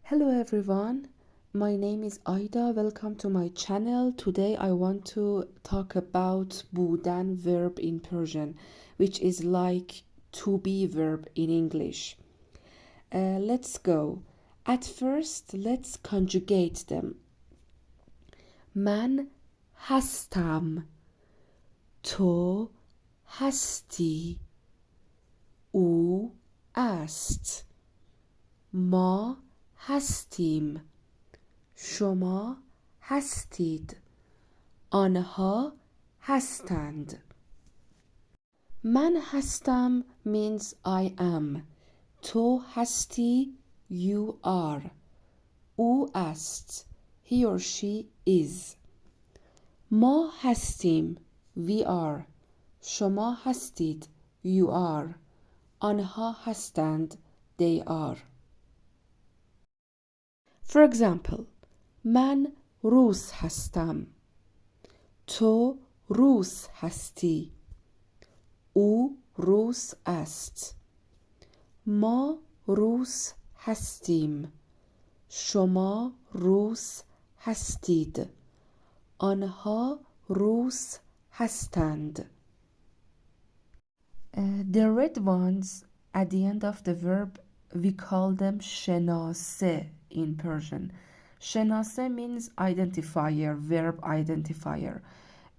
Hello everyone, my name is Aida. Welcome to my channel. Today I want to talk about boodan verb in Persian, which is like to be verb in English. Let's go. At first, let's conjugate them. من هستم. تو هستی. او است. ما هستیم. شما هستید. آنها هستند. من هستم means I am. تو هستی you are. او است he or she is. ما هستیم we are. شما هستید you are. آنها هستند they are. For example, من روس هستم. تو روس هستی. او روس است. ما روس هستیم. شما روس هستید. آنها روس هستند. The red ones at the end of the verb, we call them شناسه in Persian. شناسه means identifier, verb identifier.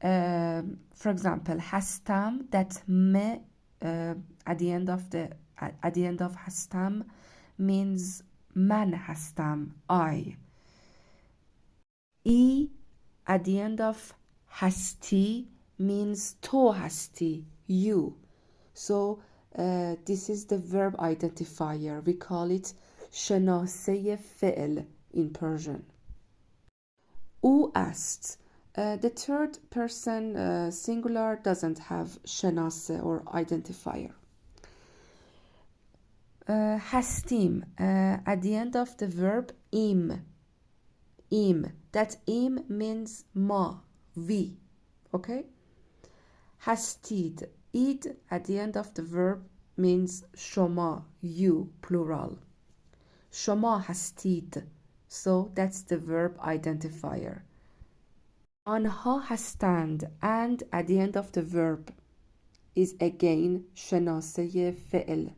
For example, هستم, that me at the end of هستم means من هستم, I. ای at the end of هستی means تو هستی, you. So this is the verb identifier. We call it شناسه فعل in Persian. او است. The third person singular doesn't have شناسه or identifier. هستیم. At the end of the verb im. That im means ما, we. Okay? هستید. id at the end of the verb means شما, you, plural. شما هستید. So that's the verb identifier. آنها هستند, and at the end of the verb is again شناسه فعل.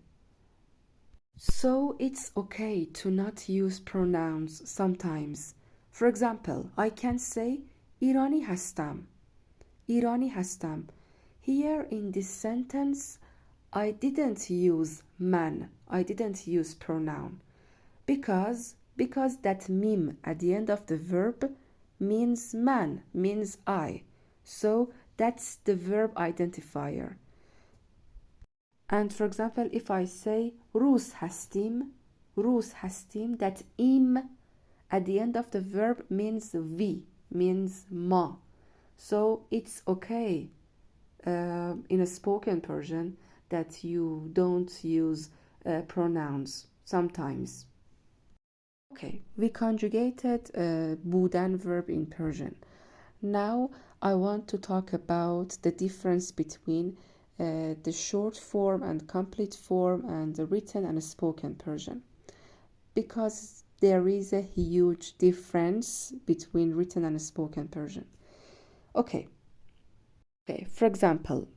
So it's okay to not use pronouns sometimes. For example, I can say ایرانی هستم. ایرانی هستم. Here in this sentence, I didn't use man. I didn't use pronoun. Because that mim at the end of the verb means man, means I. So that's the verb identifier. And for example, if I say روس هستیم, that im at the end of the verb means we, means ma. So it's okay in a spoken Persian that you don't use pronouns sometimes. Okay, we conjugated boodan verb in Persian. Now I want to talk about the difference between the short form and complete form and the written and spoken Persian, because there is a huge difference between written and spoken Persian. Okay, for example,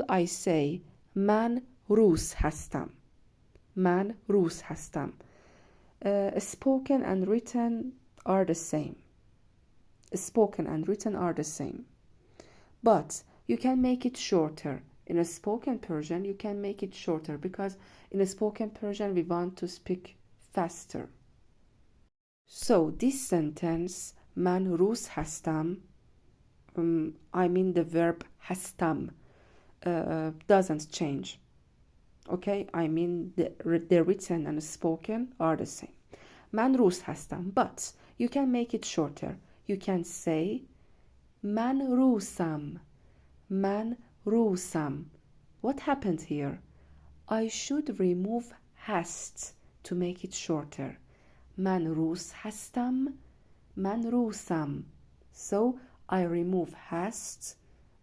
I say من روس هستم. من روس هستم. Spoken and written are the same. But you can make it shorter. In a spoken Persian, you can make it shorter because in a spoken Persian, we want to speak faster. So this sentence, من روس هستم, I mean the verb هستم doesn't change. Okay, I mean the written and spoken are the same. من روس هستم, but you can make it shorter. You can say من روسم. من روسم. What happened here? I should remove hast to make it shorter. من روس هستم. من روسم. So I remove hast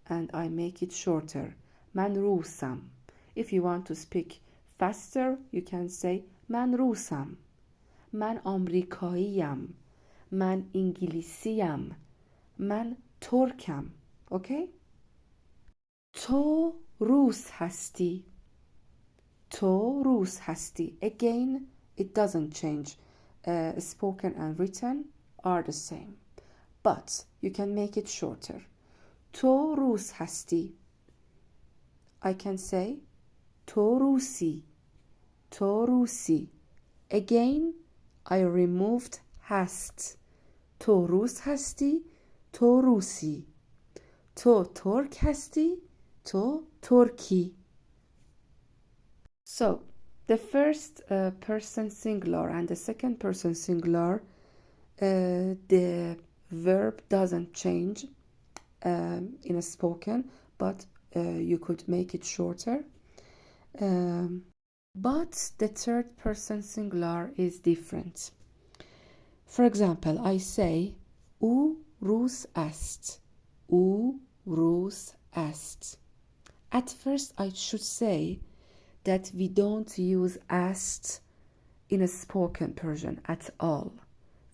and I make it shorter. من روسم. If you want to speak faster, you can say من روسم. من آمریکاییم، من انگلیسیم، من ترکم. اوکی؟ تو روس هستی، تو روس هستی. Again, it doesn't change. Spoken and written are the same, but you can make it shorter. تو روس هستی. I can say تو روسی، تو روسی. Again, I removed هست. تو روس هستی، تو روسی. تو ترک هستی، تو ترکی. So, the first person singular and the second person singular, the verb doesn't change in a spoken, but you could make it shorter. But the third person singular is different. For example, I say او روس است. او روس است. At first I should say that we don't use است in a spoken Persian at all.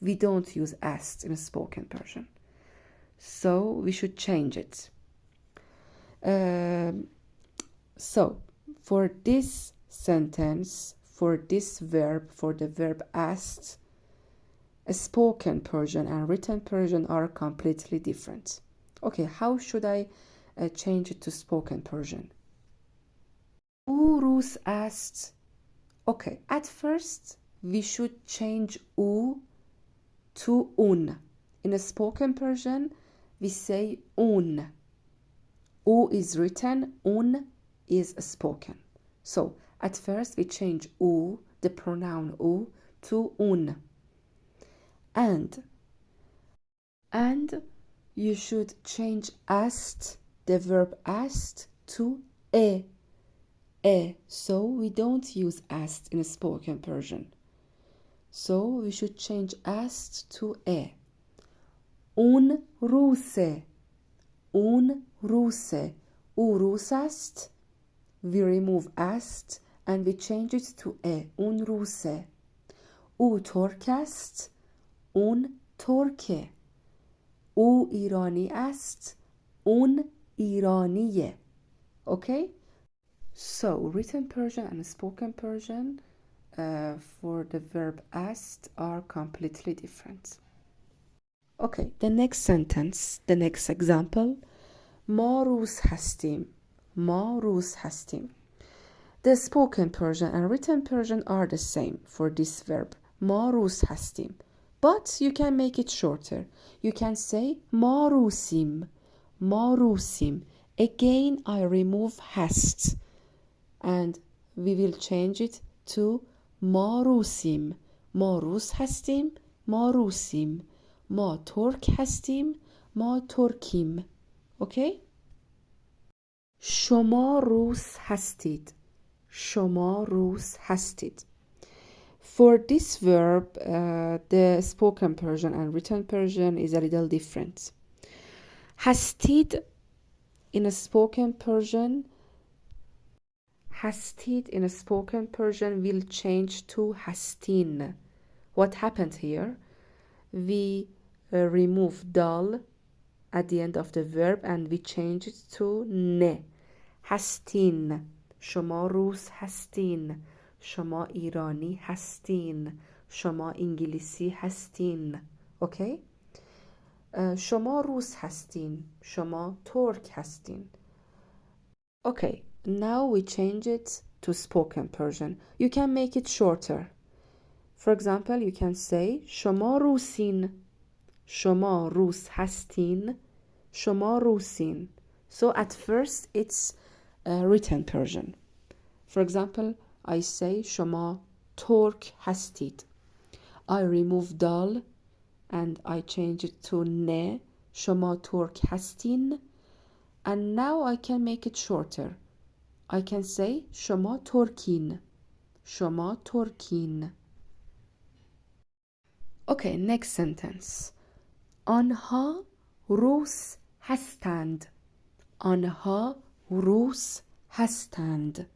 We don't use است in a spoken Persian. So we should change it. So for this sentence, for this verb, for the verb asked, a spoken Persian and written Persian are completely different. Okay, how should I change it to spoken Persian? او روس است. Okay, at first we should change او to un. In a spoken Persian, we say un. U is written, un is spoken. So at first we change u, the pronoun u, to un. And you should change ast, the verb ast, to e. E. So we don't use ast in a spoken Persian. So we should change ast to e. Un ruse. Un ruse. او روس است. We remove ast and we change it to e. Un ruse. او ترک است. اون ترکه. او ایرانی است. اون ایرانیه. Okay? So, written Persian and spoken Persian for the verb asked are completely different. Okay, the next sentence, the next example. ما روس هستیم. ما روس هستیم. The spoken Persian and written Persian are the same for this verb. ما روس هستیم. But you can make it shorter. You can say ما روسیم. ما روسیم. Again, I remove hast. And we will change it to ما روسیم. ما روس هستیم. ما روسیم. ما ترک هستیم. ما ترکیم. Okay? شما روس هستید. شما روس هستید. For this verb, the spoken Persian and written Persian is a little different. هستید in a spoken Persian, هستید in a spoken Persian will change to هستین. What happened here? We remove dal at the end of the verb and we change it to نه. هستین. شما روس هستین. شما ایرانی هستین. شما انگلیسی هستین. Okay? شما روس هستین. شما ترک هستین. Okay, now we change it to spoken Persian. You can make it shorter. For example, you can say شما روسین. شما روس هستین. شما روسین. So at first it's written Persian. For example, I say شما ترک هستید. I remove dal and I change it to نه. شما ترک هستین. And now I can make it shorter. I can say شما ترکین. شما ترکین. Okay, next sentence. آنها روس هستند. آنها روس هستند.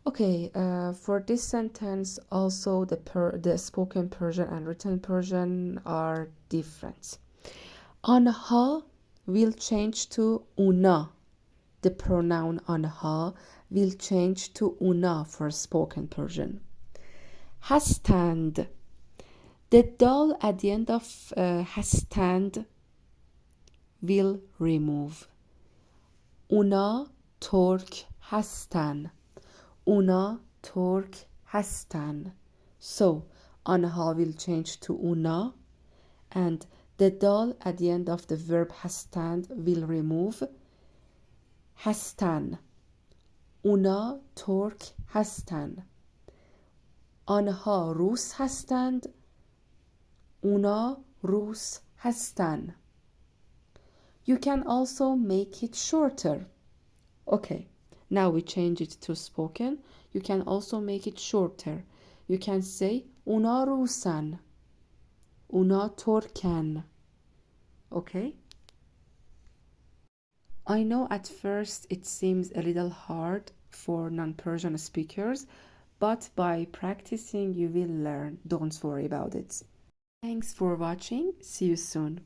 Okay, for this sentence, also the spoken Persian and written Persian are different. Anha will change to una. The pronoun anha will change to una for spoken Persian. هستند. The dal at the end of هستند will remove. اونا ترک هستن. اونا ترک هستن. So, آنها will change to اونا and the dal at the end of the verb هستند will remove. هستن. اونا ترک هستن. آنها روس هستند. اونا روس هستن. You can also make it shorter. Okay, now we change it to spoken. You can also make it shorter. You can say اونا روسن. اونا ترکن. Okay? I know at first it seems a little hard for non-Persian speakers, but by practicing you will learn. Don't worry about it. Thanks for watching. See you soon.